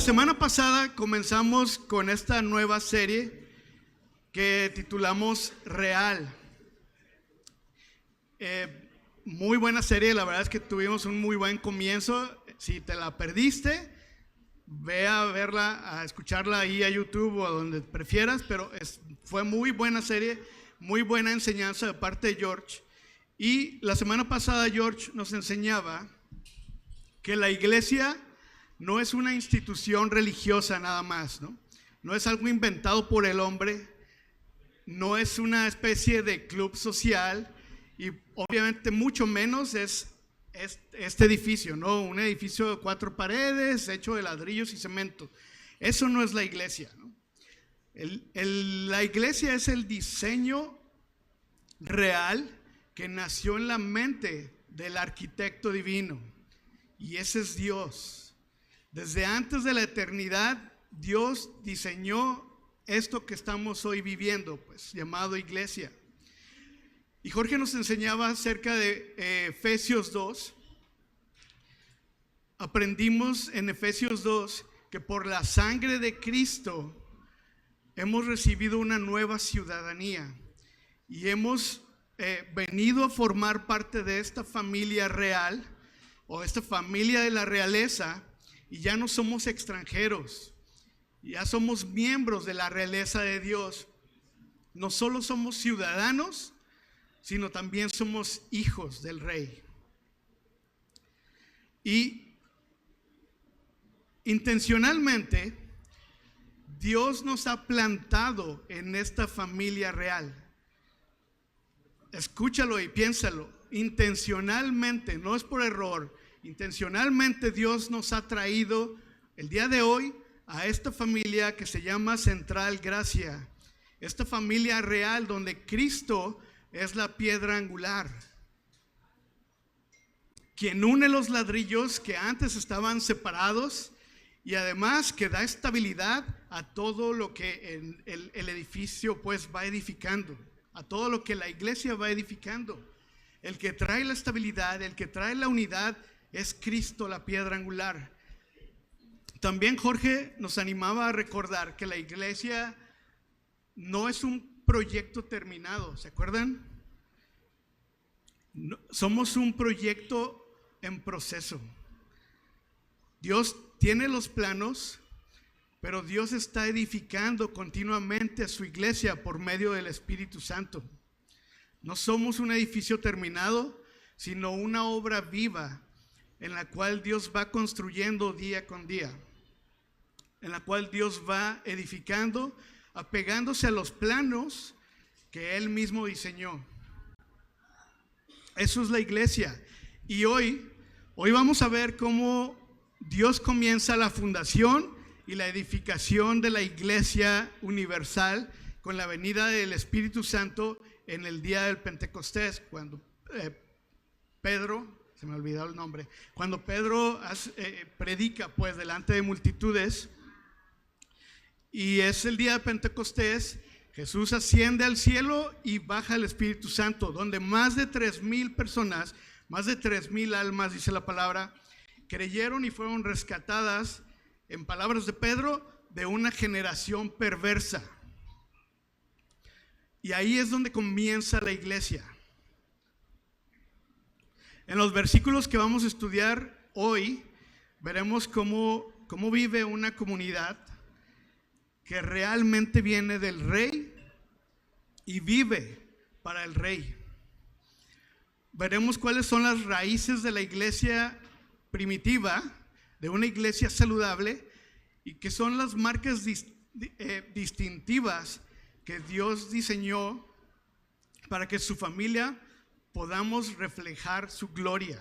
semana pasada comenzamos con esta nueva serie que titulamos Real. Muy buena serie, la verdad es que tuvimos un muy buen comienzo. Si te la perdiste, ve a verla, a escucharla ahí a YouTube o a donde prefieras, pero fue muy buena serie, muy buena enseñanza de parte de George. Y la semana pasada George nos enseñaba que la iglesia no es una institución religiosa nada más, ¿no? No es algo inventado por el hombre, no es una especie de club social y obviamente mucho menos es este edificio, ¿no? Un edificio de 4 paredes hecho de ladrillos y cemento. Eso no es la iglesia, ¿no? La iglesia es el diseño real que nació en la mente del arquitecto divino, y ese es Dios. Desde antes de la eternidad, Dios diseñó esto que estamos hoy viviendo, pues llamado iglesia. Y Jorge nos enseñaba acerca de Efesios 2. Aprendimos en Efesios 2 que por la sangre de Cristo hemos recibido una nueva ciudadanía y hemos venido a formar parte de esta familia real o esta familia de la realeza, y ya no somos extranjeros, ya somos miembros de la realeza de Dios. No solo somos ciudadanos, sino también somos hijos del Rey. Y intencionalmente Dios nos ha plantado en esta familia real. Escúchalo y piénsalo. Intencionalmente, no es por error. Intencionalmente Dios nos ha traído el día de hoy a esta familia que se llama Central Gracia. Esta familia real donde Cristo es la piedra angular, quien une los ladrillos que antes estaban separados y además que da estabilidad a todo lo que el edificio pues va edificando, a todo lo que la iglesia va edificando. El que trae la estabilidad, el que trae la unidad es Cristo, la piedra angular. También Jorge nos animaba a recordar que la iglesia no es un proyecto terminado, ¿se acuerdan? No, somos un proyecto en proceso. Dios tiene los planos, pero Dios está edificando continuamente a su iglesia por medio del Espíritu Santo. No somos un edificio terminado, sino una obra viva en la cual Dios va construyendo día con día, en la cual Dios va edificando, apegándose a los planos que Él mismo diseñó. Eso es la iglesia. Y hoy vamos a ver cómo Dios comienza la fundación y la edificación de la iglesia universal con la venida del Espíritu Santo en el día del Pentecostés, cuando Pedro, se me ha olvidado el nombre, cuando Pedro predica pues delante de multitudes, y es el día de Pentecostés. Jesús asciende al cielo y baja el Espíritu Santo, donde más de 3,000 personas, más de 3,000 almas, dice la palabra, creyeron y fueron rescatadas, en palabras de Pedro, de una generación perversa. Y ahí es donde comienza la iglesia. En los versículos que vamos a estudiar hoy, veremos cómo vive una comunidad que realmente viene del Rey y vive para el Rey. Veremos cuáles son las raíces de la iglesia primitiva, de una iglesia saludable, y qué son las marcas distintivas que Dios diseñó para que su familia podamos reflejar su gloria.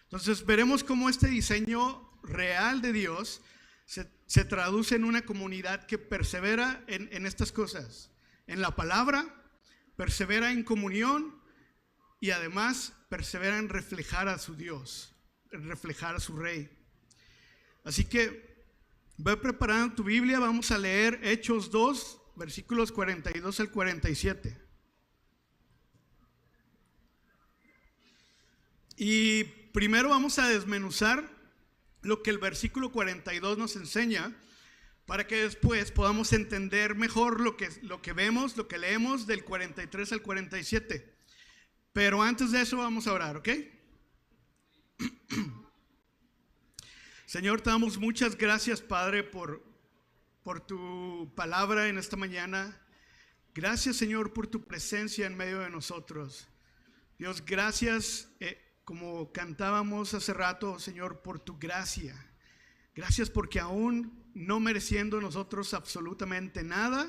Entonces veremos cómo este diseño real de Dios se traduce en una comunidad que persevera en estas cosas, en la palabra, persevera en comunión y además persevera en reflejar a su Dios, en reflejar a su Rey. Así que ve preparando tu Biblia, vamos a leer Hechos 2, versículos 42 al 47. Y primero vamos a desmenuzar lo que el versículo 42 nos enseña, para que después podamos entender mejor lo que vemos, lo que leemos del 43 al 47. Pero antes de eso vamos a orar, ¿ok? Señor, te damos muchas gracias, Padre, por tu palabra en esta mañana. Gracias, Señor, por tu presencia en medio de nosotros. Dios, gracias, como cantábamos hace rato, Señor, por tu gracia. Gracias porque aún no mereciendo nosotros absolutamente nada,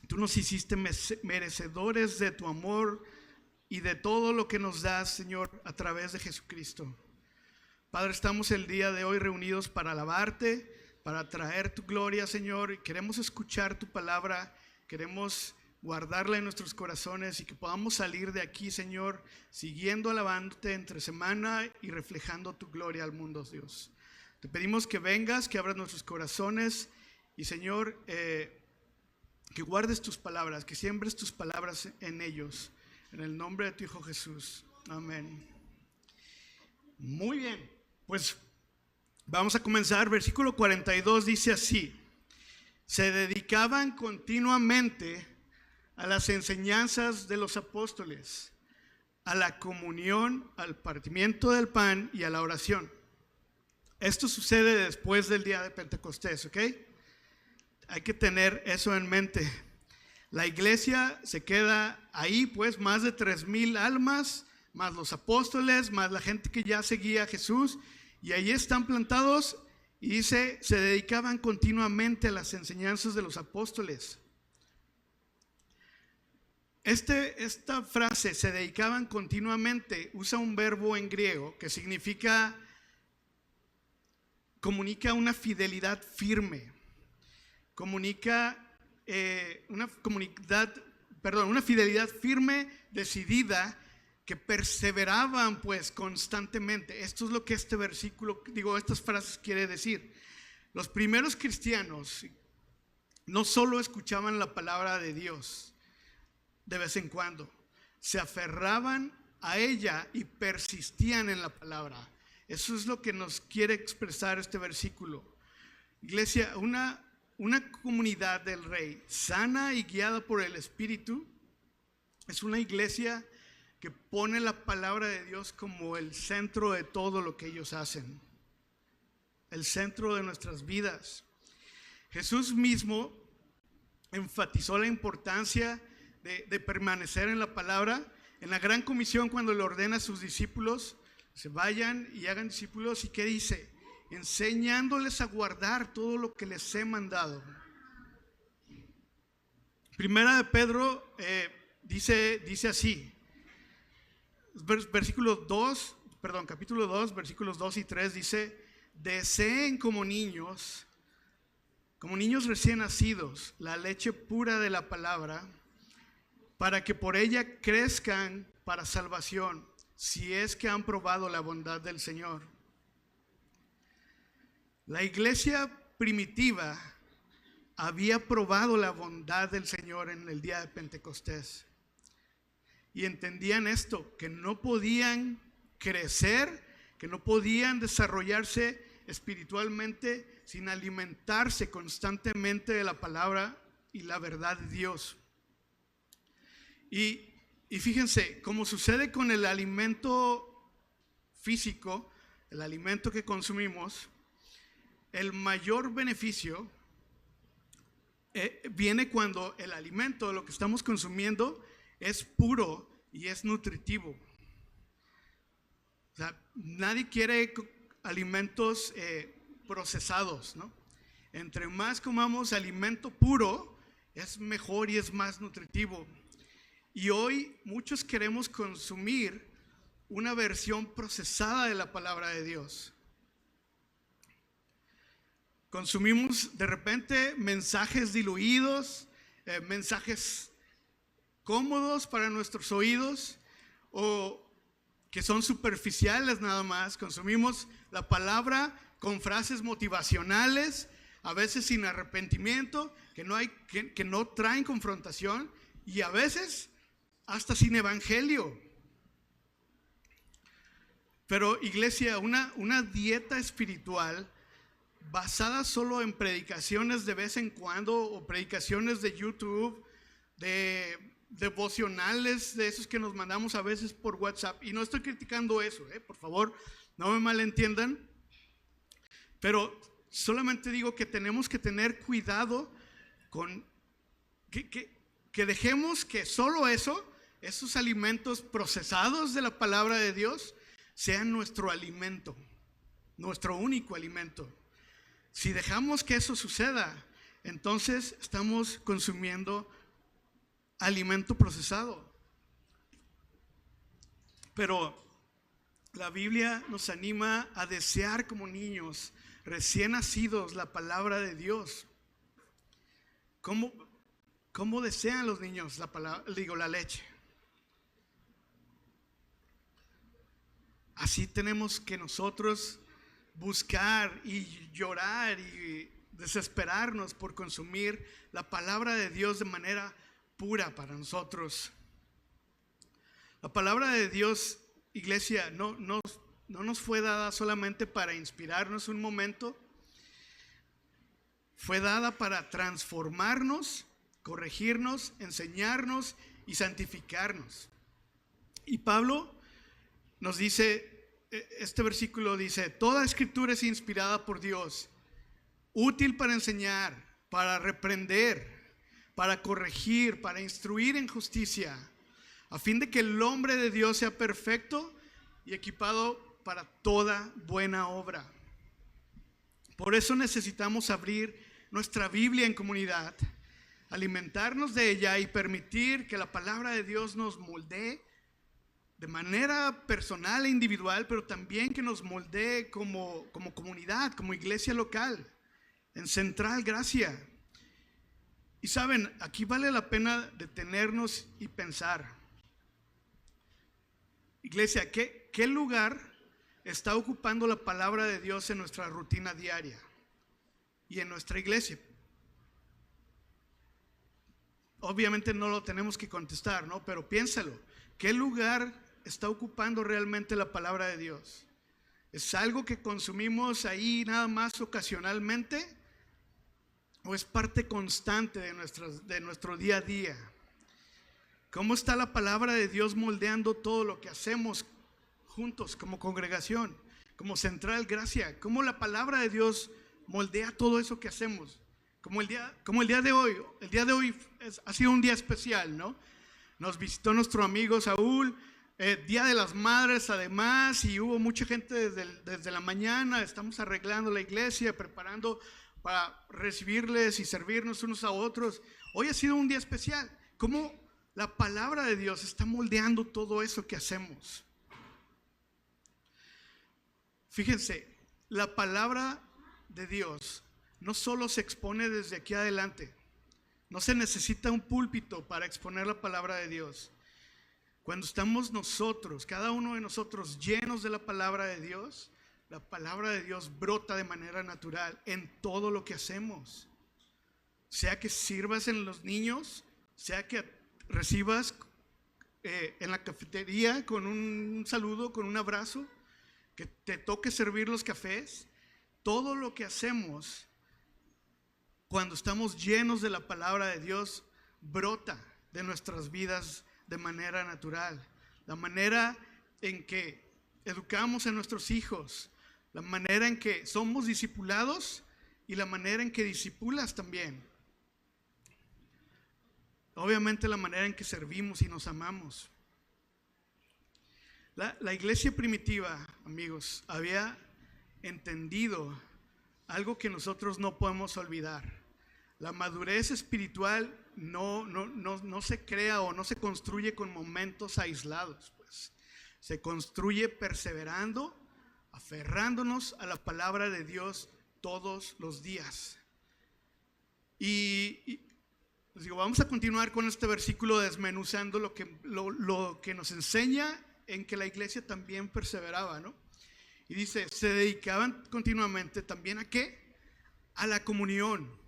tú nos hiciste merecedores de tu amor y de todo lo que nos das, Señor, a través de Jesucristo. Padre, estamos el día de hoy reunidos para alabarte, para traer tu gloria, Señor, y queremos escuchar tu palabra, queremos guardarla en nuestros corazones y que podamos salir de aquí, Señor, siguiendo alabándote entre semana y reflejando tu gloria al mundo, Dios. Te pedimos que vengas, que abras nuestros corazones y, Señor, que guardes tus palabras, que siembres tus palabras en ellos, en el nombre de tu Hijo Jesús. Amén. Muy bien, pues vamos a comenzar. Versículo 42 dice así: se dedicaban continuamente a las enseñanzas de los apóstoles, a la comunión, al partimiento del pan y a la oración. Esto sucede después del día de Pentecostés, ¿ok? Hay que tener eso en mente. La iglesia se queda ahí, pues, más de 3,000 almas, más los apóstoles, más la gente que ya seguía a Jesús, y ahí están plantados, y dice, se dedicaban continuamente a las enseñanzas de los apóstoles. Esta frase, se dedicaban continuamente, usa un verbo en griego que significa, comunica una fidelidad firme, comunica una fidelidad firme, decidida, que perseveraban pues constantemente. Esto es lo que este versículo, estas frases quiere decir. Los primeros cristianos no solo escuchaban la palabra de Dios de vez en cuando, se aferraban a ella y persistían en la palabra. Eso es lo que nos quiere expresar este versículo. Iglesia, una comunidad del Rey sana y guiada por el Espíritu es una iglesia que pone la palabra de Dios como el centro de todo lo que ellos hacen, el centro de nuestras vidas. Jesús mismo enfatizó la importancia de permanecer en la palabra. En la gran comisión, cuando le ordena a sus discípulos, se vayan y hagan discípulos, ¿y qué dice? Enseñándoles a guardar todo lo que les he mandado. Primera de Pedro dice así, capítulo 2, versículos 2 y 3 dice: deseen como niños recién nacidos, la leche pura de la palabra, para que por ella crezcan para salvación, si es que han probado la bondad del Señor. La iglesia primitiva había probado la bondad del Señor en el día de Pentecostés. Y entendían esto, que no podían crecer, que no podían desarrollarse espiritualmente sin alimentarse constantemente de la palabra y la verdad de Dios. Y fíjense, como sucede con el alimento físico, el alimento que consumimos, el mayor beneficio viene cuando el alimento, lo que estamos consumiendo, es puro y es nutritivo. O sea, nadie quiere alimentos procesados, ¿no? Entre más comamos alimento puro, es mejor y es más nutritivo. Y hoy muchos queremos consumir una versión procesada de la palabra de Dios. Consumimos de repente mensajes diluidos, mensajes cómodos para nuestros oídos, o que son superficiales nada más. Consumimos la palabra con frases motivacionales, a veces sin arrepentimiento, que no traen confrontación, y a veces hasta sin evangelio. Pero iglesia, una dieta espiritual basada solo en predicaciones de vez en cuando o predicaciones de YouTube, de devocionales de esos que nos mandamos a veces por WhatsApp. Y no estoy criticando eso, por favor, no me malentiendan. Pero solamente digo que tenemos que tener cuidado con que dejemos que solo esos alimentos procesados de la palabra de Dios sean nuestro alimento, nuestro único alimento. Si dejamos que eso suceda, entonces estamos consumiendo alimento procesado. Pero la Biblia nos anima a desear como niños recién nacidos la palabra de Dios. ¿Cómo desean los niños la leche? Así tenemos que nosotros buscar y llorar y desesperarnos por consumir la palabra de Dios de manera pura para nosotros. La palabra de Dios, iglesia, no nos fue dada solamente para inspirarnos un momento. Fue dada para transformarnos, corregirnos, enseñarnos y santificarnos. Y Pablo nos dice, este versículo dice: toda escritura es inspirada por Dios, útil para enseñar, para reprender, para corregir, para instruir en justicia, a fin de que el hombre de Dios sea perfecto y equipado para toda buena obra. Por eso necesitamos abrir nuestra Biblia en comunidad, alimentarnos de ella y permitir que la palabra de Dios nos moldee de manera personal e individual, pero también que nos moldee como comunidad, como iglesia local, en Central Gracia. Y saben, aquí vale la pena detenernos y pensar. Iglesia, ¿qué lugar está ocupando la palabra de Dios en nuestra rutina diaria y en nuestra iglesia? Obviamente no lo tenemos que contestar, ¿no? Pero piénsalo. ¿Qué lugar está ocupando realmente la palabra de Dios? ¿Es algo que consumimos ahí nada más ocasionalmente? ¿O es parte constante de nuestro día a día? ¿Cómo está la palabra de Dios moldeando todo lo que hacemos juntos como congregación, como Central Gracia? ¿Cómo la palabra de Dios moldea todo eso que hacemos? Como el día de hoy. El día de hoy ha sido un día especial, ¿no? Nos visitó nuestro amigo Saúl, Día de las Madres además, y hubo mucha gente desde la mañana. Estamos arreglando la iglesia, preparando para recibirles y servirnos unos a otros. Hoy ha sido un día especial. ¿Cómo la palabra de Dios está moldeando todo eso que hacemos? Fíjense, la palabra de Dios no solo se expone desde aquí adelante. No se necesita un púlpito para exponer la palabra de Dios. Cuando estamos nosotros, cada uno de nosotros, llenos de la palabra de Dios, la palabra de Dios brota de manera natural en todo lo que hacemos. Sea que sirvas en los niños, sea que recibas en la cafetería con un saludo, con un abrazo, que te toque servir los cafés. Todo lo que hacemos cuando estamos llenos de la palabra de Dios brota de nuestras vidas de manera natural. La manera en que educamos a nuestros hijos, la manera en que somos discipulados y la manera en que discipulas también. Obviamente la manera en que servimos y nos amamos. La iglesia primitiva, amigos, había entendido algo que nosotros no podemos olvidar. La madurez espiritual no se crea o no se construye con momentos aislados, pues. Se construye perseverando, aferrándonos a la palabra de Dios todos los días. Y les digo, vamos a continuar con este versículo desmenuzando lo que nos enseña en que la iglesia también perseveraba, ¿no? Y dice, se dedicaban continuamente también ¿a qué? A la comunión.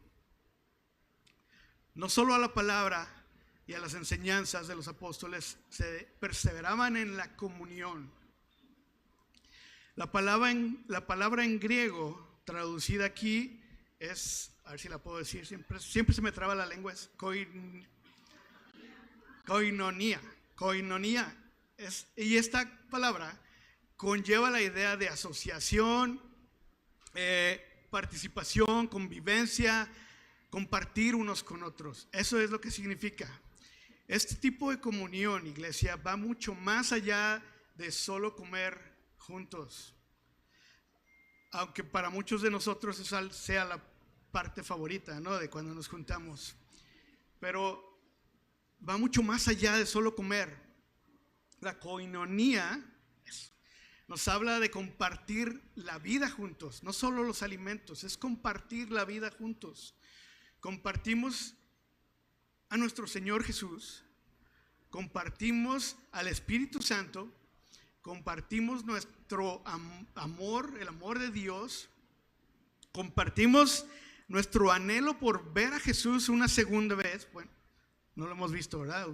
No solo a la palabra y a las enseñanzas de los apóstoles, se perseveraban en la comunión. La palabra en griego traducida aquí es, a ver si la puedo decir, siempre se me traba la lengua, es koinonia. Koinonia. Y esta palabra conlleva la idea de asociación, participación, convivencia, compartir unos con otros. Eso es lo que significa. Este tipo de comunión, iglesia, va mucho más allá de solo comer juntos. Aunque para muchos de nosotros esa sea la parte favorita, ¿no?, de cuando nos juntamos. Pero va mucho más allá de solo comer. La koinonía nos habla de compartir la vida juntos, no solo los alimentos, es compartir la vida juntos. Compartimos a nuestro Señor Jesús, compartimos al Espíritu Santo, compartimos nuestro amor, el amor de Dios, compartimos nuestro anhelo por ver a Jesús una segunda vez. Bueno, no lo hemos visto, ¿verdad?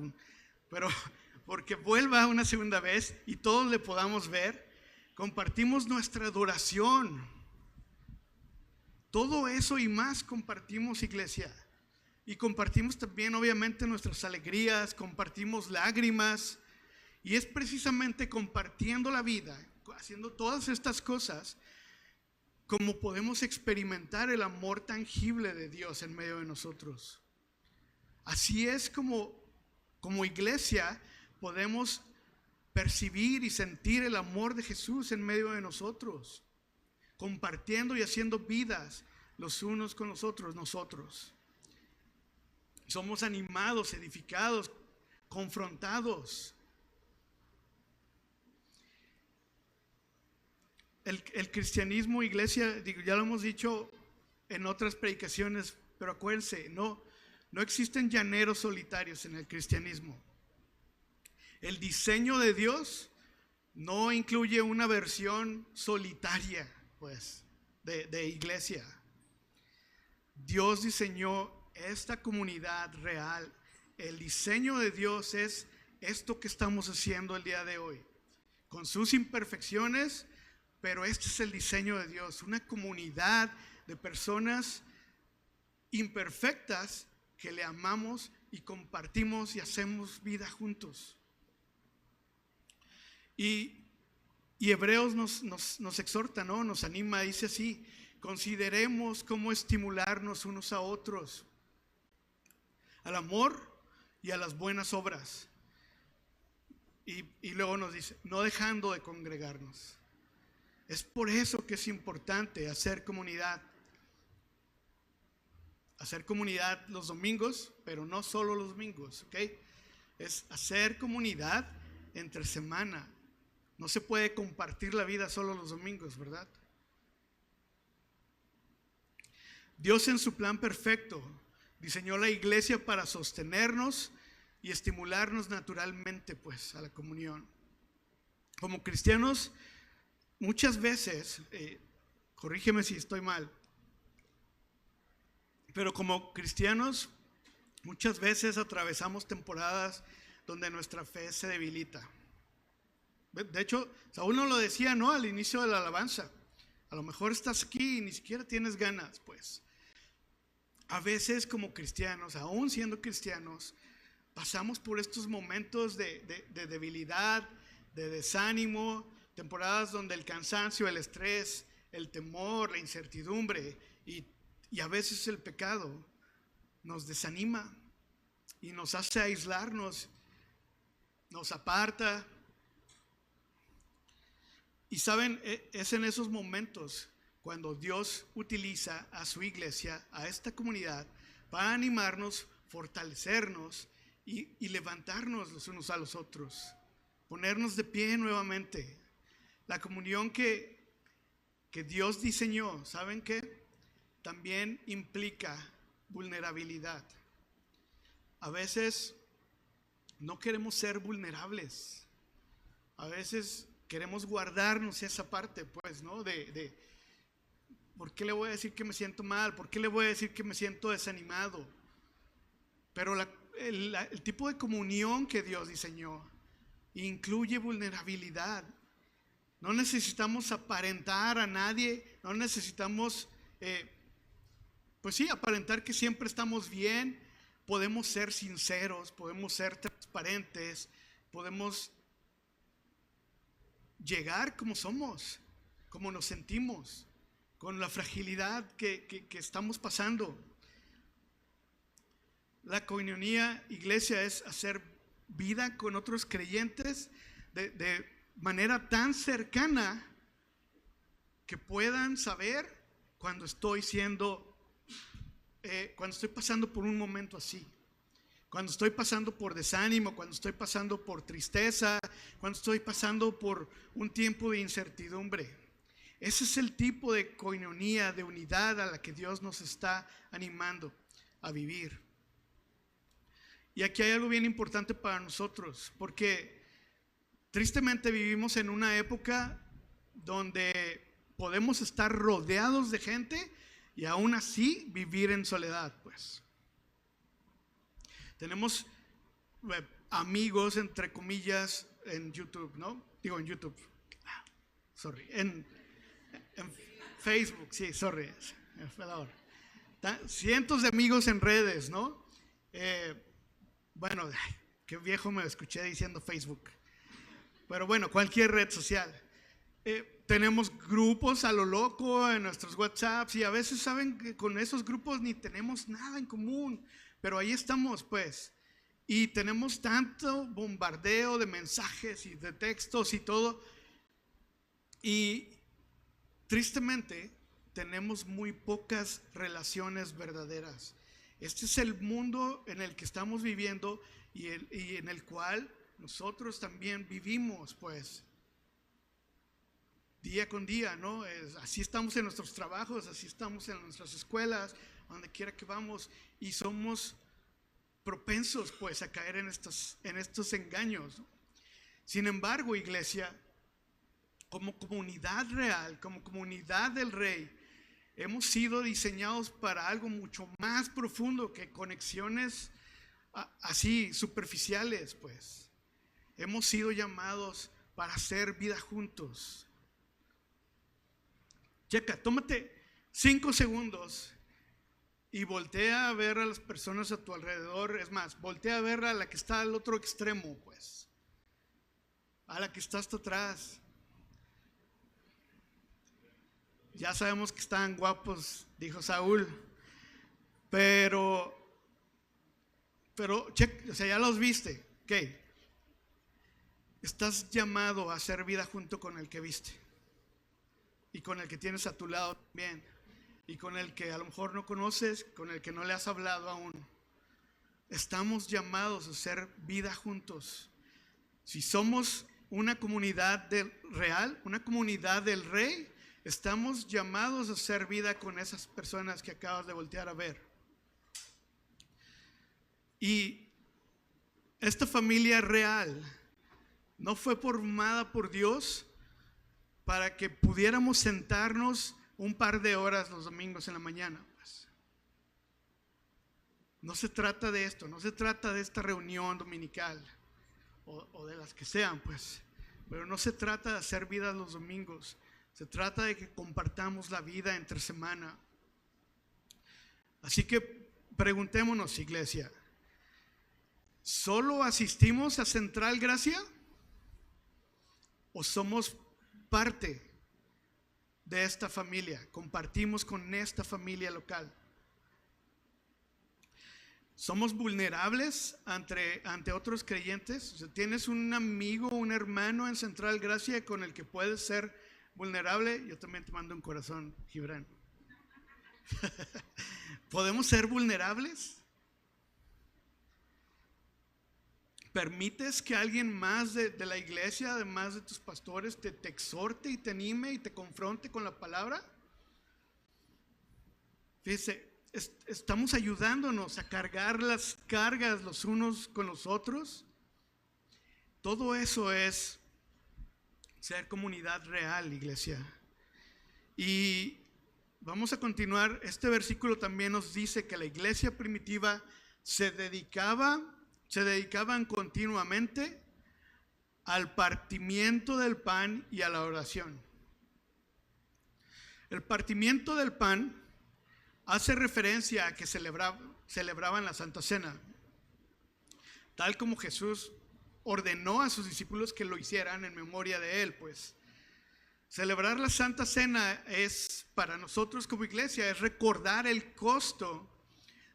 Pero porque vuelva una segunda vez y todos le podamos ver. Compartimos nuestra adoración. Todo eso y más compartimos, iglesia. Y compartimos también, obviamente, nuestras alegrías, compartimos lágrimas. Y es precisamente compartiendo la vida, haciendo todas estas cosas, como podemos experimentar el amor tangible de Dios en medio de nosotros. Así es como iglesia podemos percibir y sentir el amor de Jesús en medio de nosotros, compartiendo y haciendo vidas los unos con los otros, nosotros. Somos animados, edificados, confrontados. El cristianismo, iglesia, ya lo hemos dicho en otras predicaciones, pero acuérdense, no existen llaneros solitarios en el cristianismo. El diseño de Dios no incluye una versión solitaria, pues, de iglesia. Dios diseñó esta comunidad real. El diseño de Dios es esto que estamos haciendo el día de hoy, con sus imperfecciones, pero este es el diseño de Dios, una comunidad de personas imperfectas que le amamos y compartimos y hacemos vida juntos. Y Hebreos nos exhorta, ¿no? Nos anima, dice así: consideremos cómo estimularnos unos a otros al amor y a las buenas obras. Y luego nos dice, no dejando de congregarnos. Es por eso que es importante hacer comunidad. Hacer comunidad los domingos, pero no solo los domingos, ¿ok? Es hacer comunidad entre semana. No se puede compartir la vida solo los domingos, ¿verdad? Dios en su plan perfecto diseñó la iglesia para sostenernos y estimularnos naturalmente, pues, a la comunión. Como cristianos, muchas veces, corrígeme si estoy mal, pero como cristianos, muchas veces atravesamos temporadas donde nuestra fe se debilita. De hecho, Saúl nos lo decía, ¿no?, al inicio de la alabanza. A lo mejor estás aquí y ni siquiera tienes ganas, pues. A veces como cristianos, aún siendo cristianos, pasamos por estos momentos de debilidad, de desánimo, temporadas donde el cansancio, el estrés, el temor, la incertidumbre y a veces el pecado nos desanima y nos hace aislarnos, nos aparta. Y saben, es en esos momentos cuando Dios utiliza a su iglesia, a esta comunidad, para animarnos, fortalecernos y levantarnos los unos a los otros, ponernos de pie nuevamente. La comunión que Dios diseñó, ¿saben qué? También implica vulnerabilidad. A veces no queremos ser vulnerables. A veces queremos guardarnos esa parte, pues, ¿no? De ¿por qué le voy a decir que me siento mal? ¿Por qué le voy a decir que me siento desanimado? Pero el tipo de comunión que Dios diseñó incluye vulnerabilidad. No necesitamos aparentar a nadie, no necesitamos, pues sí, aparentar que siempre estamos bien. Podemos ser sinceros, podemos ser transparentes, podemos llegar como somos, como nos sentimos, con la fragilidad que estamos pasando. La coinonía, iglesia, es hacer vida con otros creyentes de manera tan cercana que puedan saber cuando estoy pasando por un momento así, cuando estoy pasando por desánimo, cuando estoy pasando por tristeza, cuando estoy pasando por un tiempo de incertidumbre. Ese es el tipo de coinonía, de unidad a la que Dios nos está animando a vivir. Y aquí hay algo bien importante para nosotros, porque tristemente vivimos en una época donde podemos estar rodeados de gente y aún así vivir en soledad, pues. Tenemos amigos, entre comillas, en YouTube, ¿no? Digo, en YouTube. Sorry. En Facebook, sí, sorry. Cientos de amigos en redes, ¿no? Bueno, qué viejo me escuché diciendo Facebook. Pero bueno, cualquier red social. Tenemos grupos a lo loco en nuestros WhatsApps y a veces saben que con esos grupos ni tenemos nada en común, pero ahí estamos pues. Y tenemos tanto bombardeo de mensajes y de textos y todo. Y tristemente tenemos muy pocas relaciones verdaderas. Este es el mundo en el que estamos viviendo y en el cual nosotros también vivimos pues. Día con día, ¿no? Así estamos en nuestros trabajos, así estamos en nuestras escuelas, donde quiera que vamos, y somos propensos pues a caer en estos engaños, ¿no? Sin embargo, iglesia, como comunidad real, como comunidad del Rey, hemos sido diseñados para algo mucho más profundo que conexiones así superficiales, pues. Hemos sido llamados para hacer vida juntos. Checa, tómate 5 segundos y voltea a ver a las personas a tu alrededor. Es más, voltea a ver a la que está al otro extremo, pues, a la que está hasta atrás. Ya sabemos que están guapos, dijo Saúl, pero checa, o sea, ya los viste, ok. Estás llamado a hacer vida junto con el que viste. Y con el que tienes a tu lado también. Y con el que a lo mejor no conoces, con el que no le has hablado aún. Estamos llamados a hacer vida juntos. Si somos una comunidad real, una comunidad del Rey, estamos llamados a hacer vida con esas personas que acabas de voltear a ver. Y esta familia real no fue formada por Dios para que pudiéramos sentarnos un par de horas los domingos en la mañana, pues. No se trata de esto, no se trata de esta reunión dominical o de las que sean, pues. Pero no se trata de hacer vida los domingos, se trata de que compartamos la vida entre semana. Así que preguntémonos, iglesia, ¿solo asistimos a Central Gracia? ¿O somos parte de esta familia? Compartimos con esta familia local. ¿Somos vulnerables ante otros creyentes? O sea, ¿tienes un amigo, un hermano en Central Gracia con el que puedes ser vulnerable? Yo también te mando un corazón, Gibran. ¿Podemos ser vulnerables? ¿Permites que alguien más de la iglesia, además de tus pastores, te exhorte y te anime y te confronte con la palabra? Fíjese, estamos ayudándonos a cargar las cargas los unos con los otros. Todo eso es ser comunidad real, iglesia. Y vamos a continuar. Este versículo también nos dice que la iglesia primitiva se dedicaban continuamente al partimiento del pan y a la oración. El partimiento del pan hace referencia a que celebraban la Santa Cena, tal como Jesús ordenó a sus discípulos que lo hicieran en memoria de Él, pues. Celebrar la Santa Cena es, para nosotros como iglesia, es recordar el costo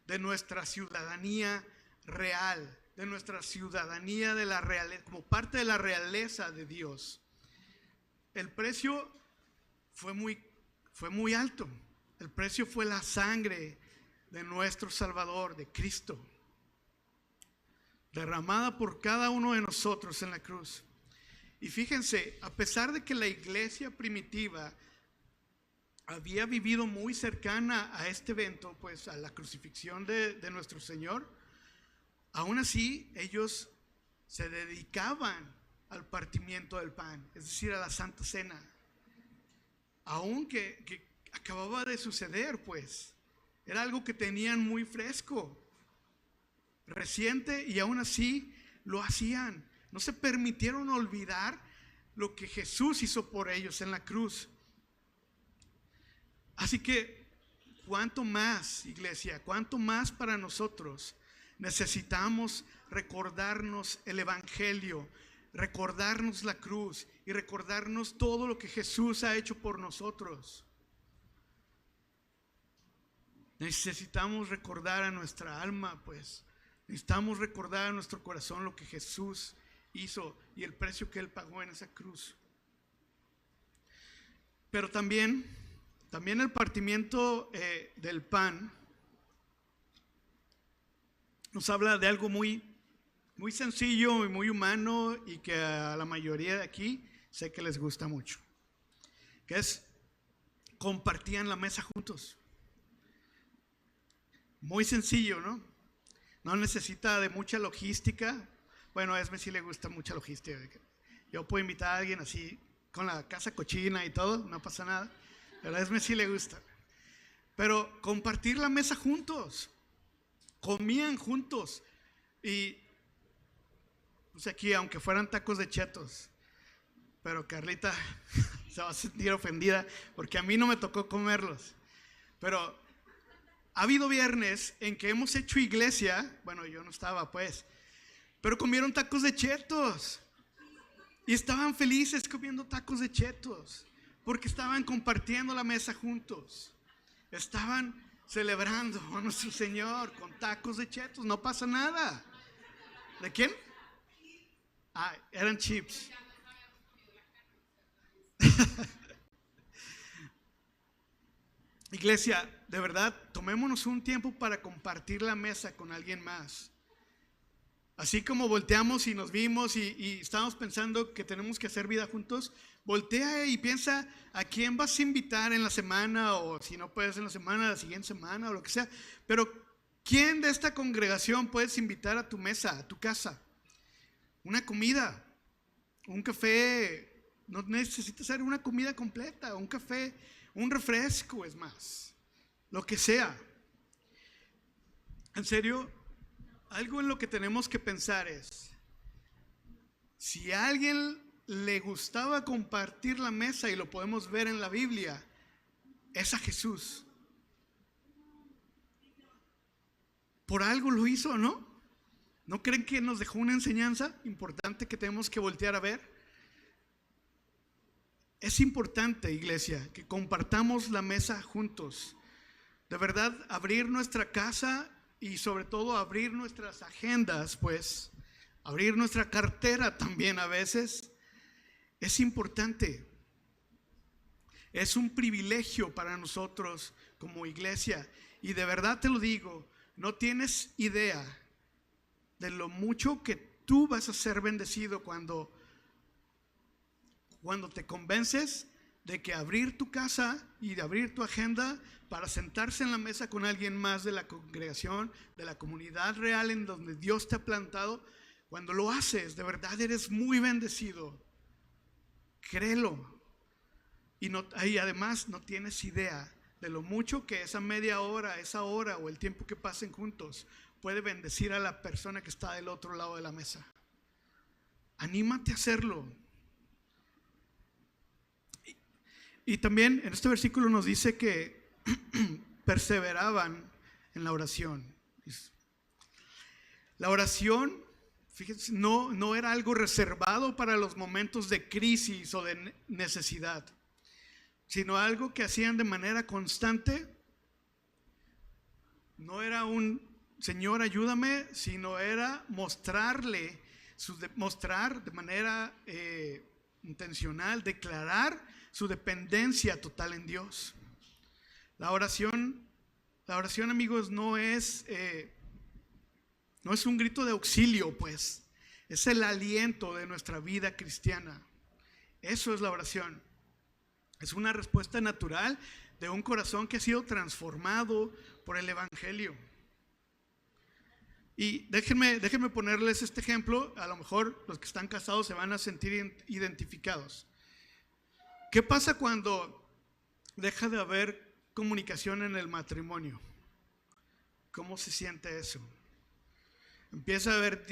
de nuestra ciudadanía real, de nuestra ciudadanía de la realeza, como parte de la realeza de Dios. El precio fue muy alto. El precio fue la sangre de nuestro Salvador, de Cristo, derramada por cada uno de nosotros en la cruz. Y fíjense, a pesar de que la iglesia primitiva había vivido muy cercana a este evento, pues a la crucifixión de nuestro Señor, aún así ellos se dedicaban al partimiento del pan, es decir, a la Santa Cena, aunque acababa de suceder, pues era algo que tenían muy fresco, reciente, y aún así lo hacían. No se permitieron olvidar lo que Jesús hizo por ellos en la cruz. Así que, ¿cuánto más, iglesia? ¿Cuánto más para nosotros necesitamos recordarnos el Evangelio, recordarnos la cruz y recordarnos todo lo que Jesús ha hecho por nosotros? Necesitamos recordar a nuestra alma, pues. Necesitamos recordar a nuestro corazón lo que Jesús hizo y el precio que Él pagó en esa cruz. Pero también el partimiento del pan nos habla de algo muy sencillo y muy humano, y que a la mayoría de aquí sé que les gusta mucho, que es: compartían la mesa juntos. Muy sencillo, ¿no? No necesita de mucha logística. Bueno, a Esme sí le gusta mucha logística. Yo puedo invitar a alguien así con la casa cochina y todo, no pasa nada. Pero a Esme sí le gusta. Pero compartir la mesa juntos. Comían juntos. Y pues aquí, aunque fueran tacos de chetos, pero Carlita se va a sentir ofendida porque a mí no me tocó comerlos. Pero ha habido viernes en que hemos hecho iglesia. Bueno, yo no estaba, pues, pero comieron tacos de chetos y estaban felices comiendo tacos de chetos porque estaban compartiendo la mesa juntos. Estaban celebrando a nuestro Señor con tacos de chetos. No pasa nada. ¿De quién? Ah, eran chips. Iglesia, de verdad, tomémonos un tiempo para compartir la mesa con alguien más. Así como volteamos y nos vimos y estamos pensando que tenemos que hacer vida juntos, voltea y piensa a quién vas a invitar en la semana, o si no puedes en la semana, la siguiente semana o lo que sea. Pero ¿quién de esta congregación puedes invitar a tu mesa, a tu casa? Una comida, un café. No necesita ser una comida completa, un café, un refresco, es más, lo que sea. En serio, algo en lo que tenemos que pensar es: si a alguien le gustaba compartir la mesa, y lo podemos ver en la Biblia, es a Jesús. Por algo lo hizo, ¿no? ¿No creen que nos dejó una enseñanza importante que tenemos que voltear a ver? Es importante, iglesia, que compartamos la mesa juntos. De verdad, abrir nuestra casa y sobre todo abrir nuestras agendas, pues, abrir nuestra cartera también a veces, es importante. Es un privilegio para nosotros como iglesia. Y de verdad te lo digo, no tienes idea de lo mucho que tú vas a ser bendecido cuando te convences de que abrir tu casa y de abrir tu agenda para sentarse en la mesa con alguien más de la congregación, de la comunidad real en donde Dios te ha plantado. Cuando lo haces, de verdad eres muy bendecido. Créelo. Y además no tienes idea de lo mucho que esa media hora, esa hora o el tiempo que pasen juntos puede bendecir a la persona que está del otro lado de la mesa. Anímate a hacerlo. Y también en este versículo nos dice que perseveraban en la oración. La oración, fíjense, no era algo reservado para los momentos de crisis o de necesidad, sino algo que hacían de manera constante. No era un Señor ayúdame, sino era mostrar de manera intencional, declarar su dependencia total en Dios. La oración, amigos, no es un grito de auxilio, pues. Es el aliento de nuestra vida cristiana. Eso es la oración. Es una respuesta natural de un corazón que ha sido transformado por el Evangelio. Y déjenme ponerles este ejemplo. A lo mejor los que están casados se van a sentir identificados. ¿Qué pasa cuando deja de haber comunicación en el matrimonio? ¿Cómo se siente eso? Empieza a haber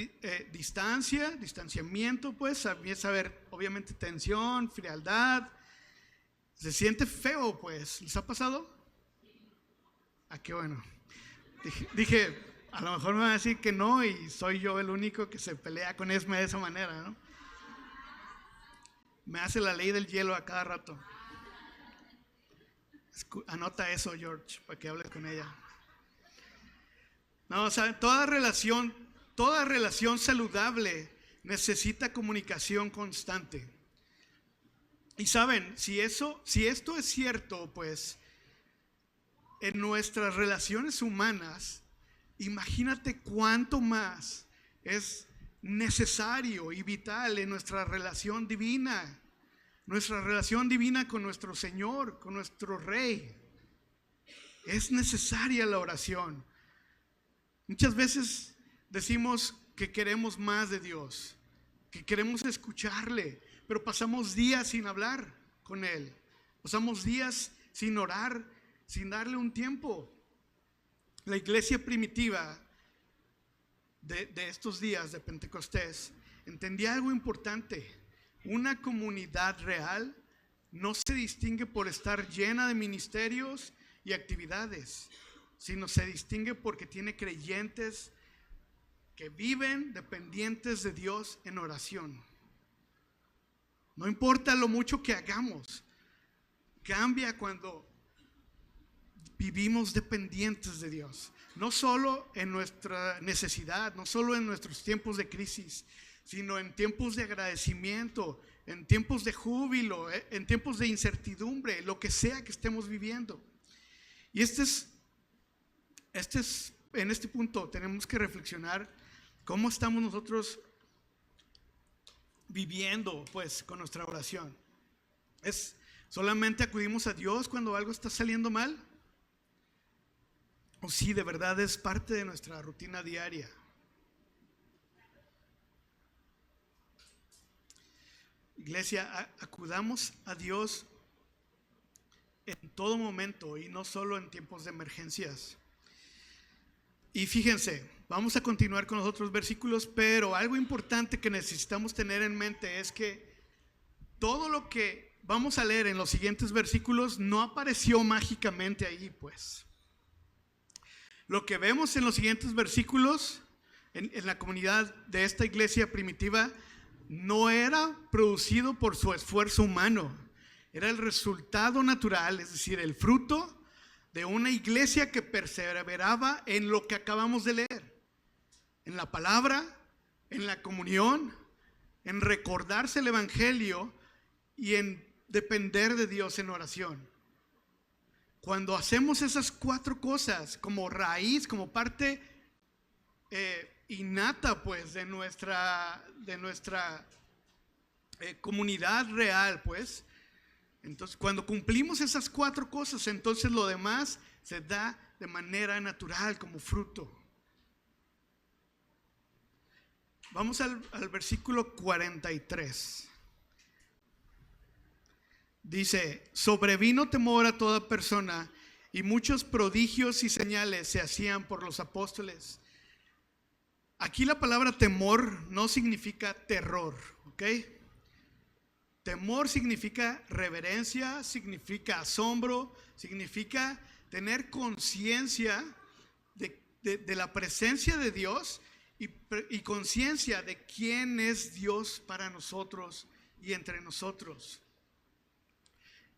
distanciamiento, pues. Empieza a haber obviamente tensión, frialdad. Se siente feo, pues. ¿Les ha pasado? Qué bueno. Dije, a lo mejor me van a decir que no y soy yo el único que se pelea con Esme de esa manera, ¿no? Me hace la ley del hielo a cada rato. Anota eso, George, para que hables con ella. No, ¿saben? Toda relación saludable necesita comunicación constante. Y saben, si esto es cierto, pues en nuestras relaciones humanas, imagínate cuánto más es necesario y vital en nuestra relación divina con nuestro Señor, con nuestro Rey. Es necesaria la oración. Muchas veces decimos que queremos más de Dios, que queremos escucharle, pero pasamos días sin hablar con Él, pasamos días sin orar, sin darle un tiempo. La iglesia primitiva de estos días de Pentecostés entendía algo importante. Una comunidad real no se distingue por estar llena de ministerios y actividades, sino se distingue porque tiene creyentes que viven dependientes de Dios en oración. No importa lo mucho que hagamos, cambia cuando vivimos dependientes de Dios. No solo en nuestra necesidad, no solo en nuestros tiempos de crisis, sino en tiempos de agradecimiento, en tiempos de júbilo, en tiempos de incertidumbre, lo que sea que estemos viviendo. Y en este punto tenemos que reflexionar cómo estamos nosotros viviendo, pues, con nuestra oración. ¿Es solamente acudimos a Dios cuando algo está saliendo mal? ¿O sí, de verdad es parte de nuestra rutina diaria? Iglesia, acudamos a Dios en todo momento y no solo en tiempos de emergencias. Y fíjense, vamos a continuar con los otros versículos, pero algo importante que necesitamos tener en mente es que todo lo que vamos a leer en los siguientes versículos no apareció mágicamente ahí, pues. Lo que vemos en los siguientes versículos en la comunidad de esta iglesia primitiva no era producido por su esfuerzo humano, era el resultado natural, es decir, el fruto de una iglesia que perseveraba en lo que acabamos de leer, en la palabra, en la comunión, en recordarse el Evangelio y en depender de Dios en oración. Cuando hacemos esas cuatro cosas como raíz, como parte innata, pues, de nuestra comunidad real, pues, entonces cuando cumplimos esas cuatro cosas, entonces lo demás se da de manera natural como fruto. Vamos al versículo 43. Dice: sobrevino temor a toda persona y muchos prodigios y señales se hacían por los apóstoles. Aquí la palabra temor no significa terror, ¿ok? Temor significa reverencia, significa asombro, significa tener conciencia de la presencia de Dios y conciencia de quién es Dios para nosotros y entre nosotros.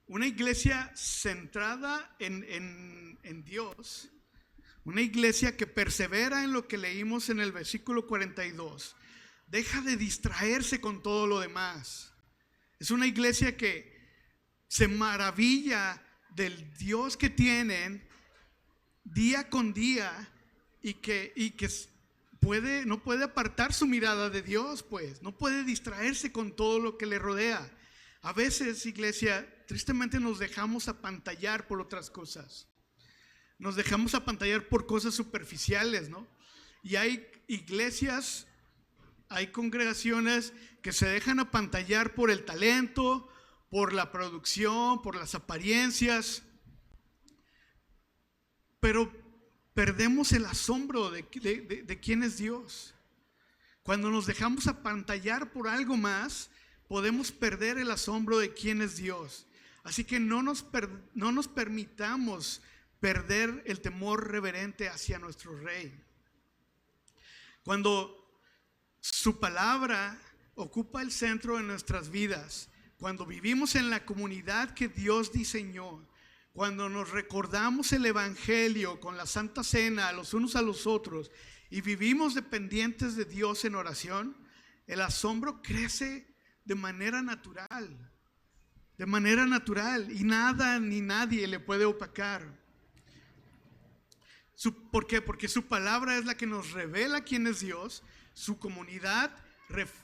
Una iglesia centrada en Dios, una iglesia que persevera en lo que leímos en el versículo 42, deja de distraerse con todo lo demás. Es una iglesia que se maravilla del Dios que tienen día con día y que no puede apartar su mirada de Dios, pues no puede distraerse con todo lo que le rodea. A veces, iglesia, tristemente nos dejamos apantallar por otras cosas. Nos dejamos apantallar por cosas superficiales, ¿no? Y hay iglesias, hay congregaciones que se dejan apantallar por el talento, por la producción, por las apariencias, pero perdemos el asombro de quién es Dios. Cuando nos dejamos apantallar por algo más, podemos perder el asombro de quién es Dios. Así que no nos permitamos perder el temor reverente hacia nuestro Rey. Cuando su palabra ocupa el centro de nuestras vidas, cuando vivimos en la comunidad que Dios diseñó, cuando nos recordamos el Evangelio con la Santa Cena los unos a los otros y vivimos dependientes de Dios en oración, el asombro crece de manera natural, y nada ni nadie le puede opacar. ¿Por qué? Porque su palabra es la que nos revela quién es Dios. Su comunidad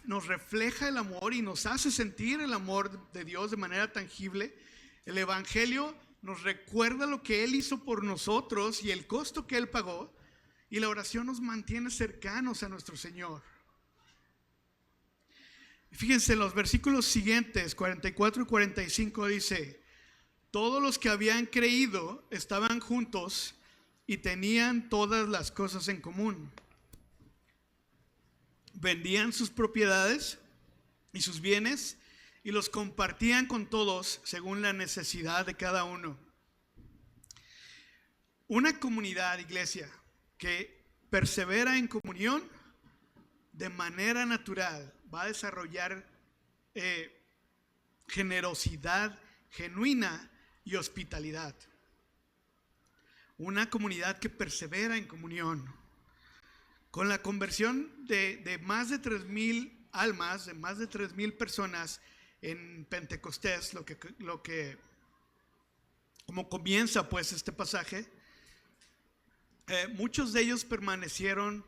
nos refleja el amor y nos hace sentir el amor de Dios de manera tangible. El Evangelio nos recuerda lo que Él hizo por nosotros y el costo que Él pagó. Y la oración nos mantiene cercanos a nuestro Señor. Fíjense, los versículos siguientes, 44 y 45, dice: todos los que habían creído estaban juntos y tenían todas las cosas en común. Vendían sus propiedades y sus bienes y los compartían con todos según la necesidad de cada uno. Una comunidad, iglesia, que persevera en comunión de manera natural va a desarrollar generosidad genuina y hospitalidad. Una comunidad que persevera en comunión. Con la conversión de más de 3,000 almas, de más de 3,000 personas en Pentecostés, como comienza pues este pasaje, muchos de ellos permanecieron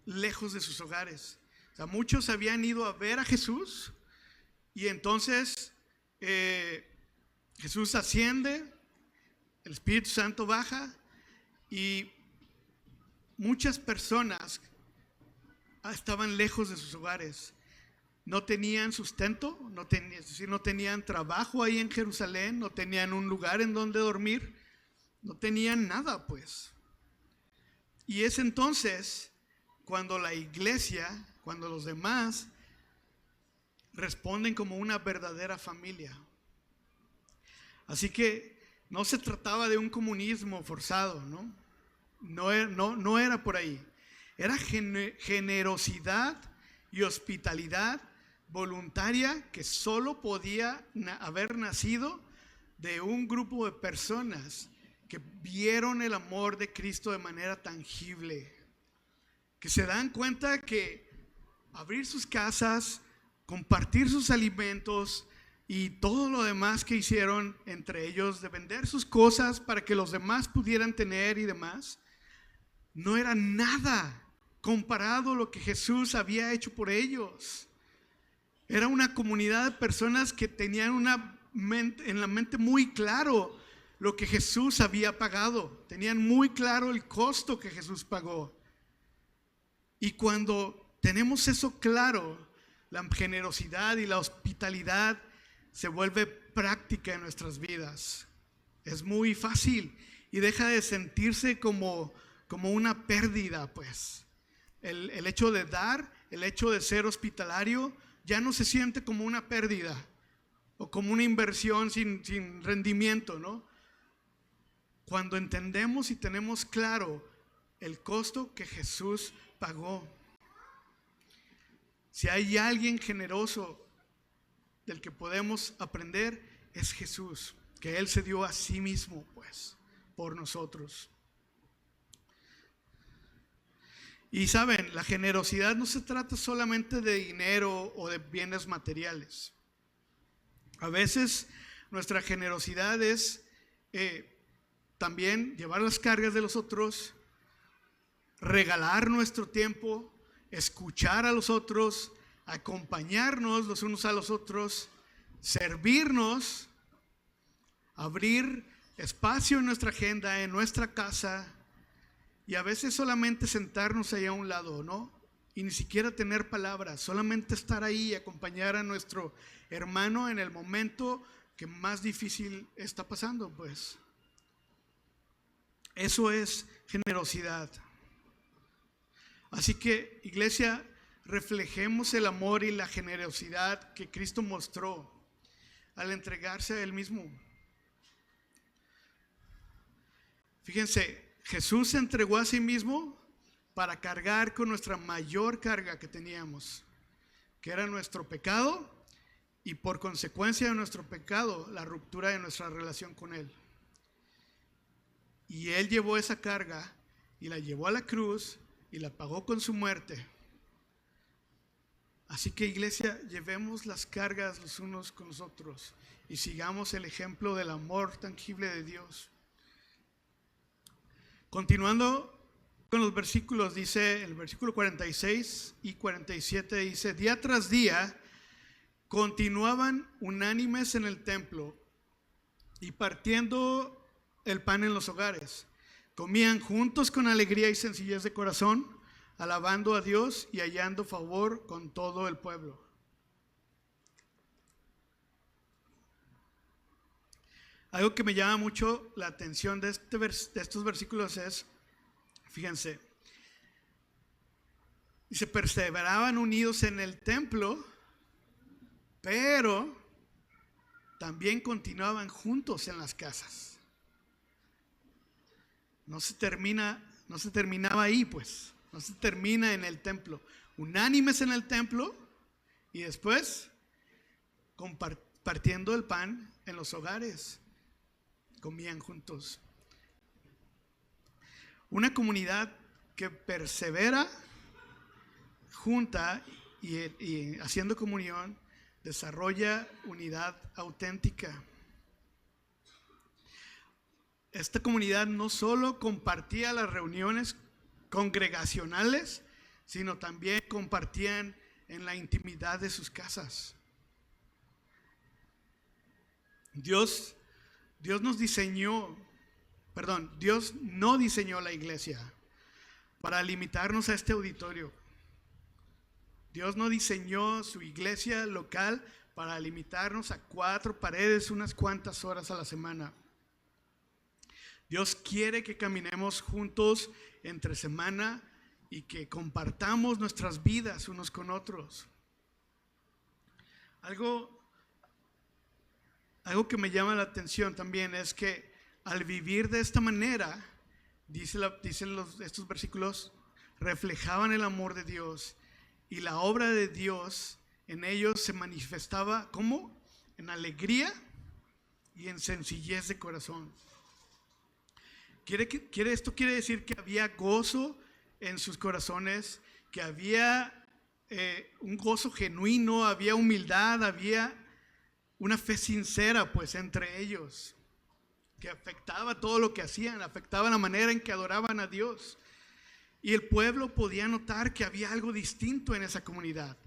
lejos de sus hogares. O sea, muchos habían ido a ver a Jesús y entonces Jesús asciende, el Espíritu Santo baja y muchas personas estaban lejos de sus hogares. No tenían sustento, es decir, no tenían trabajo ahí en Jerusalén, no tenían un lugar en donde dormir, no tenían nada pues. Y es entonces cuando la iglesia, cuando los demás responden como una verdadera familia. Así que no se trataba de un comunismo forzado, ¿no? No era por ahí. Era generosidad y hospitalidad voluntaria que solo podía haber nacido de un grupo de personas que vieron el amor de Cristo de manera tangible, que se dan cuenta que abrir sus casas, compartir sus alimentos y todo lo demás que hicieron, entre ellos de vender sus cosas para que los demás pudieran tener y demás, no era nada comparado a lo que Jesús había hecho por ellos. Era una comunidad de personas que tenían en la mente muy claro lo que Jesús había pagado. Tenían muy claro el costo que Jesús pagó. Y cuando tenemos eso claro, la generosidad y la hospitalidad se vuelve práctica en nuestras vidas. Es muy fácil y deja de sentirse como una pérdida, pues. El hecho de dar, el hecho de ser hospitalario, ya no se siente como una pérdida o como una inversión sin rendimiento, ¿no? Cuando entendemos y tenemos claro el costo que Jesús pagó. Si hay alguien generoso del que podemos aprender, es Jesús, que Él se dio a sí mismo, pues, por nosotros. Y saben, la generosidad no se trata solamente de dinero o de bienes materiales. A veces nuestra generosidad es también llevar las cargas de los otros, regalar nuestro tiempo, escuchar a los otros, acompañarnos los unos a los otros, servirnos, abrir espacio en nuestra agenda, en nuestra casa, y a veces solamente sentarnos ahí a un lado, ¿no? Y ni siquiera tener palabras, solamente estar ahí y acompañar a nuestro hermano en el momento que más difícil está pasando, pues. Eso es generosidad. Así que, iglesia, reflejemos el amor y la generosidad que Cristo mostró al entregarse a Él mismo. Fíjense, Jesús se entregó a sí mismo para cargar con nuestra mayor carga que teníamos, que era nuestro pecado, y por consecuencia de nuestro pecado, la ruptura de nuestra relación con Él. Y Él llevó esa carga y la llevó a la cruz y la pagó con su muerte. Así que, iglesia, llevemos las cargas los unos con los otros y sigamos el ejemplo del amor tangible de Dios. Continuando con los versículos, dice el versículo 46 y 47, dice: día tras día continuaban unánimes en el templo y partiendo el pan en los hogares, comían juntos con alegría y sencillez de corazón, alabando a Dios y hallando favor con todo el pueblo. Algo que me llama mucho la atención de estos versículos es, fíjense, dice: perseveraban unidos en el templo, pero también continuaban juntos en las casas. No se terminaba ahí, pues. No se termina en el templo. Unánimes en el templo y después compartiendo el pan en los hogares. Comían juntos. Una comunidad que persevera junta y haciendo comunión desarrolla unidad auténtica. Esta comunidad no solo compartía las reuniones congregacionales, sino también compartían en la intimidad de sus casas. Dios no diseñó la iglesia para limitarnos a este auditorio. Dios no diseñó su iglesia local para limitarnos a 4 paredes unas cuantas horas a la semana. Dios quiere que caminemos juntos entre semana y que compartamos nuestras vidas unos con otros. Algo que me llama la atención también es que al vivir de esta manera, dicen estos versículos, reflejaban el amor de Dios y la obra de Dios en ellos se manifestaba ¿cómo? En alegría y en sencillez de corazón. Esto quiere decir que había gozo en sus corazones, que había un gozo genuino, había humildad, había una fe sincera pues entre ellos, que afectaba todo lo que hacían, afectaba la manera en que adoraban a Dios. Y el pueblo podía notar que había algo distinto en esa comunidad.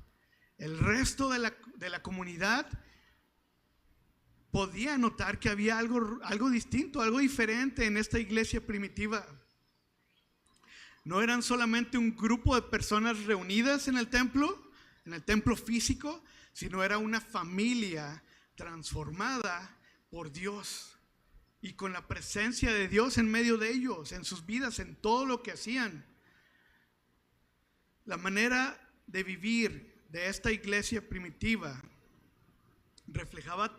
El resto de la comunidad podía notar que había algo distinto, algo diferente en esta iglesia primitiva. No eran solamente un grupo de personas reunidas en el templo físico, sino era una familia transformada por Dios y con la presencia de Dios en medio de ellos, en sus vidas, en todo lo que hacían. La manera de vivir de esta iglesia primitiva reflejaba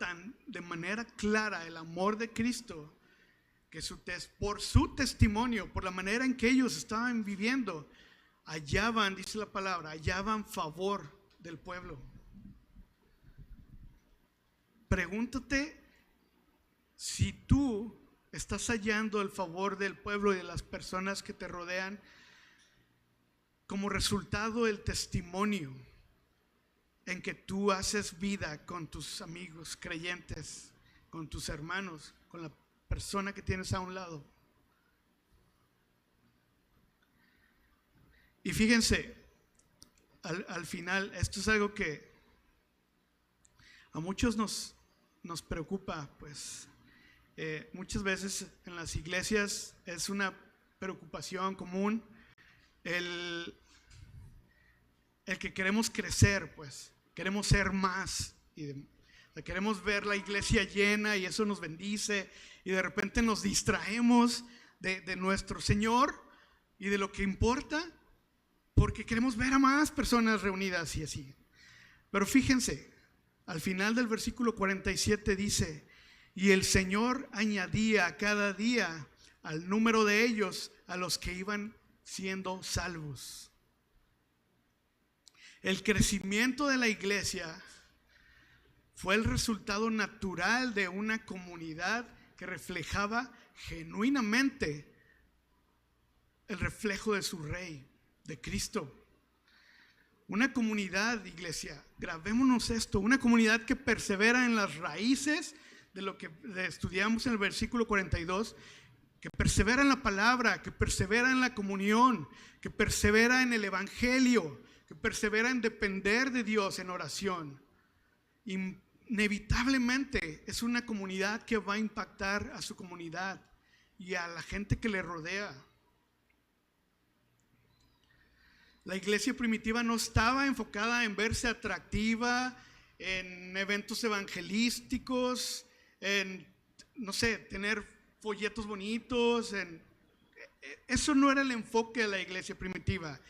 de manera clara el amor de Cristo, que por su testimonio, por la manera en que ellos estaban viviendo, hallaban, dice la palabra, hallaban favor del pueblo. Pregúntate si tú estás hallando el favor del pueblo y de las personas que te rodean como resultado del testimonio en que tú haces vida con tus amigos creyentes, con tus hermanos, con la persona que tienes a un lado. Y fíjense, al final, esto es algo que a muchos nos preocupa, pues muchas veces en las iglesias es una preocupación común el que queremos crecer, pues queremos ser más queremos ver la iglesia llena y eso nos bendice, y de repente nos distraemos de nuestro Señor y de lo que importa porque queremos ver a más personas reunidas y así. Pero fíjense, al final del versículo 47 dice: y el Señor añadía cada día al número de ellos a los que iban siendo salvos. El crecimiento de la iglesia fue el resultado natural de una comunidad que reflejaba genuinamente el reflejo de su Rey, de Cristo. Una comunidad, iglesia, grabémonos esto, una comunidad que persevera en las raíces de lo que estudiamos en el versículo 42, que persevera en la palabra, que persevera en la comunión, que persevera en el evangelio, que persevera en depender de Dios en oración. Inevitablemente es una comunidad que va a impactar a su comunidad y a la gente que le rodea. La iglesia primitiva no estaba enfocada en verse atractiva, en eventos evangelísticos, en, no sé, tener folletos bonitos. Eso no era el enfoque de la iglesia primitiva.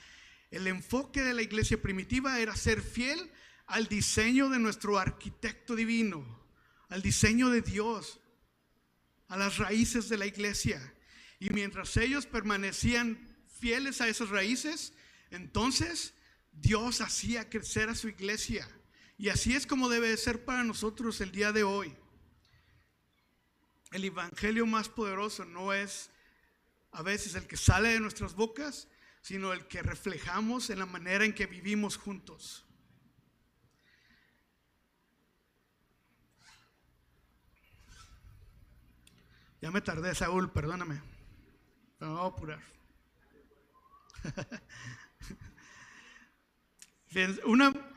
El enfoque de la iglesia primitiva era ser fiel al diseño de nuestro arquitecto divino, al diseño de Dios, a las raíces de la iglesia. Y mientras ellos permanecían fieles a esas raíces, entonces Dios hacía crecer a su iglesia. Y así es como debe ser para nosotros el día de hoy. El evangelio más poderoso no es a veces el que sale de nuestras bocas, sino el que reflejamos en la manera en que vivimos juntos. Ya me tardé, Saúl, perdóname, pero me voy a apurar.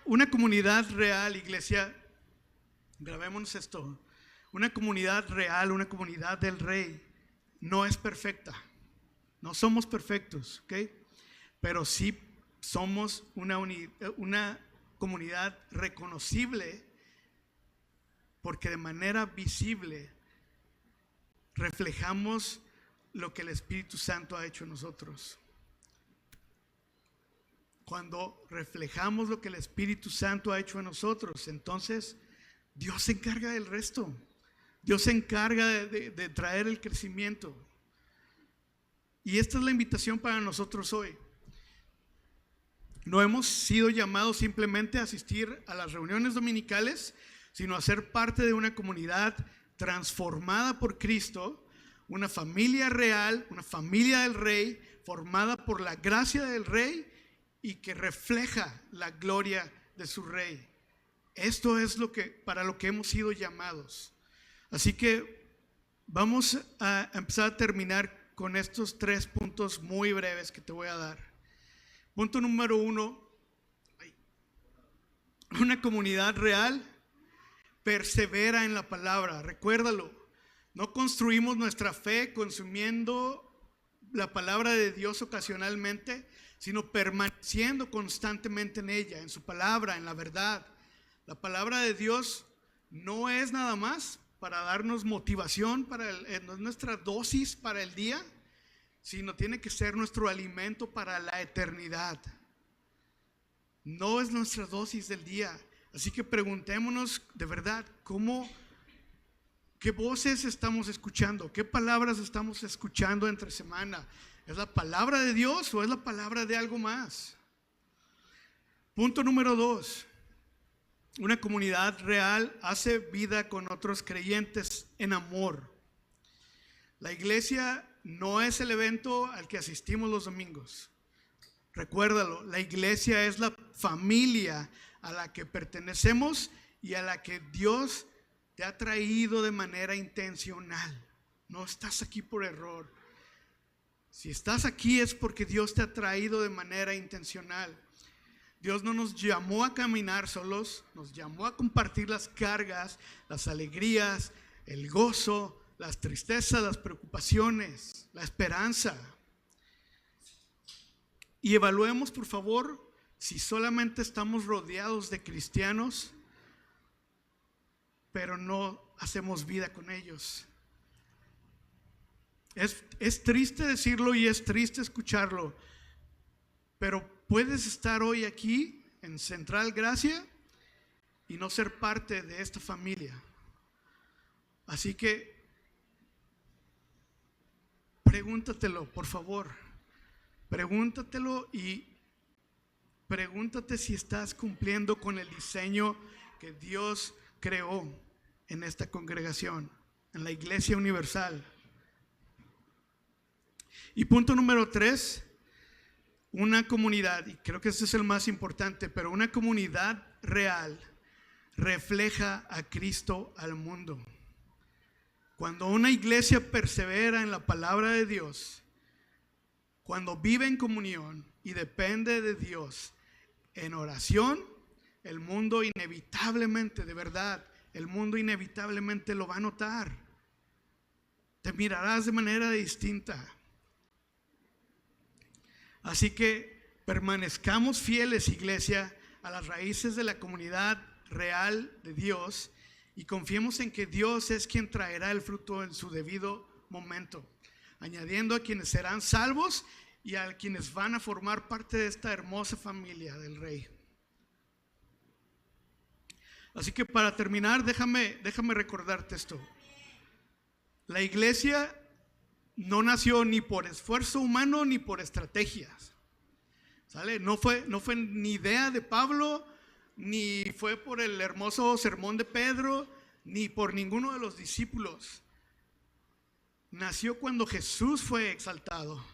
Una comunidad real, iglesia, grabémonos esto, una comunidad real, una comunidad del Rey, no es perfecta, no somos perfectos, ¿ok? Pero sí somos una comunidad reconocible, porque de manera visible reflejamos lo que el Espíritu Santo ha hecho en nosotros. Cuando reflejamos lo que el Espíritu Santo ha hecho en nosotros, entonces Dios se encarga del resto. Dios se encarga de traer el crecimiento. Y esta es la invitación para nosotros hoy. No hemos sido llamados simplemente a asistir a las reuniones dominicales, sino a ser parte de una comunidad transformada por Cristo, una familia real, una familia del Rey, formada por la gracia del Rey y que refleja la gloria de su Rey. Esto es para lo que hemos sido llamados. Así que vamos a empezar a terminar con estos 3 puntos muy breves que te voy a dar. Punto número 1, una comunidad real persevera en la palabra. Recuérdalo, no construimos nuestra fe consumiendo la palabra de Dios ocasionalmente, sino permaneciendo constantemente en ella, en su palabra, en la verdad. La palabra de Dios no es nada más para darnos motivación, no es nuestra dosis para el día, sino tiene que ser nuestro alimento para la eternidad. no es nuestra dosis del día. Así que preguntémonos de verdad, ¿qué voces estamos escuchando? ¿Qué palabras estamos escuchando entre semana? ¿Es la palabra de Dios o es la palabra de algo más? Punto número 2. Una comunidad real hace vida con otros creyentes en amor. La iglesia no es el evento al que asistimos los domingos. Recuérdalo, la iglesia es la familia a la que pertenecemos y a la que Dios te ha traído de manera intencional. No estás aquí por error. Si estás aquí es porque Dios te ha traído de manera intencional. Dios no nos llamó a caminar solos, nos llamó a compartir las cargas, las alegrías, el gozo, las tristezas, las preocupaciones, la esperanza. Y evaluemos, por favor, si solamente estamos rodeados de cristianos, pero no hacemos vida con ellos. Es triste decirlo y es triste escucharlo, pero puedes estar hoy aquí en Central Gracia y no ser parte de esta familia. Así que pregúntatelo, por favor. Pregúntatelo y pregúntate si estás cumpliendo con el diseño que Dios creó en esta congregación, en la Iglesia Universal. Y punto número 3, una comunidad, y creo que este es el más importante, pero una comunidad real refleja a Cristo al mundo. Cuando una iglesia persevera en la palabra de Dios, cuando vive en comunión y depende de Dios en oración, el mundo inevitablemente, de verdad, el mundo inevitablemente lo va a notar. Te mirarás de manera distinta. Así que permanezcamos fieles, iglesia, a las raíces de la comunidad real de Dios y confiemos en que Dios es quien traerá el fruto en su debido momento, añadiendo a quienes serán salvos y a quienes van a formar parte de esta hermosa familia del Rey. Así que para terminar, déjame recordarte esto. La iglesia no nació ni por esfuerzo humano ni por estrategias. ¿Sale? No fue ni idea de Pablo, ni fue por el hermoso sermón de Pedro, ni por ninguno de los discípulos. Nació cuando Jesús fue exaltado,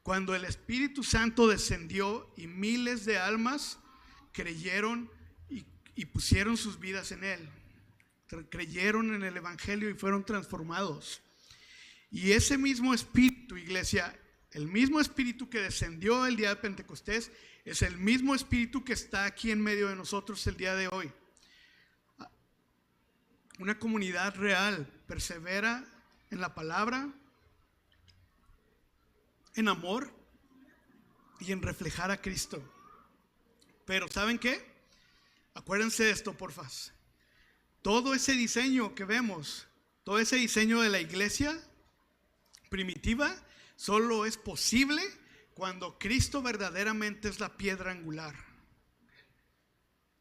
cuando el Espíritu Santo descendió y miles de almas creyeron y pusieron sus vidas en Él. Creyeron en el Evangelio y fueron transformados. Y ese mismo Espíritu, iglesia, el mismo Espíritu que descendió el día de Pentecostés, es el mismo Espíritu que está aquí en medio de nosotros el día de hoy. Una comunidad real persevera en la palabra, en amor y en reflejar a Cristo. Pero ¿saben qué? Acuérdense de esto, porfa. Todo ese diseño que vemos, todo ese diseño de la iglesia primitiva, solo es posible cuando Cristo verdaderamente es la piedra angular.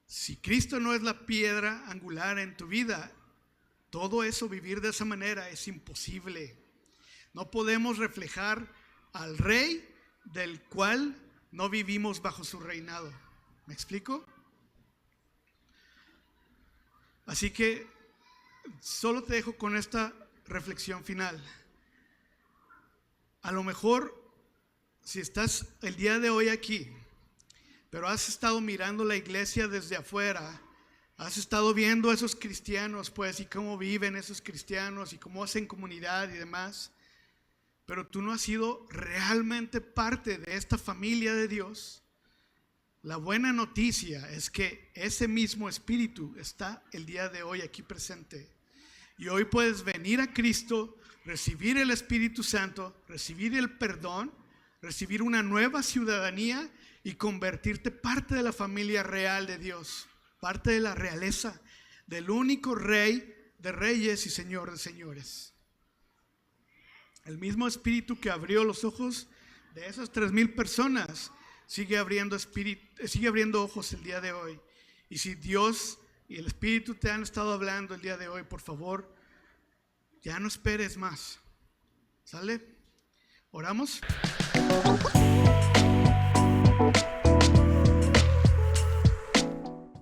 Si Cristo no es la piedra angular en tu vida, todo eso, vivir de esa manera, es imposible. No podemos reflejar al Rey del cual no vivimos bajo su reinado. ¿Me explico? Así que solo te dejo con esta reflexión final. A lo mejor, si estás el día de hoy aquí, pero has estado mirando la iglesia desde afuera, has estado viendo a esos cristianos, pues, y cómo viven esos cristianos, y cómo hacen comunidad y demás, pero tú no has sido realmente parte de esta familia de Dios. La buena noticia es que ese mismo Espíritu está el día de hoy aquí presente. Y hoy puedes venir a Cristo, recibir el Espíritu Santo, recibir el perdón, recibir una nueva ciudadanía y convertirte parte de la familia real de Dios, parte de la realeza, del único Rey de reyes y Señor de señores. El mismo Espíritu que abrió los ojos de esas 3,000 personas sigue abriendo ojos el día de hoy. Y si Dios y el Espíritu te han estado hablando el día de hoy, por favor, ya no esperes más. ¿Sale? ¿Oramos?